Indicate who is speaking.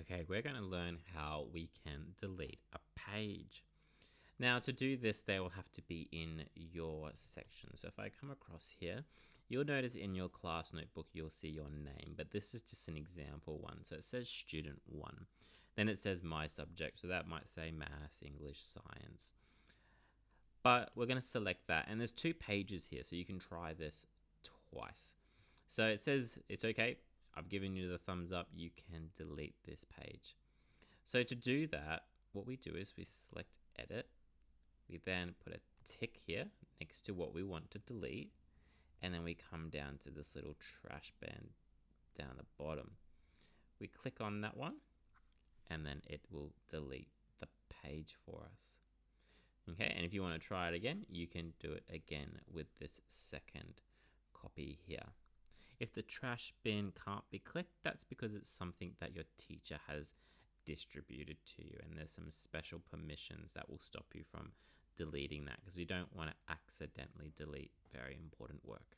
Speaker 1: Okay, we're going to learn how we can delete a page. Now, to do this, they will have to be in your section. So if I come across here, you'll notice in your class notebook, you'll see your name, but this is just an example one. So it says student 1. Then it says my subject. So that might say maths, English, science. But we're going to select that. And there's 2 pages here, so you can try this twice. So it says it's okay. I've given you the thumbs up. You can delete this page. So to do that, what we do is we select edit. We then put a tick here next to what we want to delete. And then we come down to this little trash bin down the bottom. We click on that one and then it will delete the page for us. Okay, and if you want to try it again, you can do it again with this second copy here. If the trash bin can't be clicked, that's because it's something that your teacher has distributed to you, and there's some special permissions that will stop you from deleting that because we don't want to accidentally delete very important work.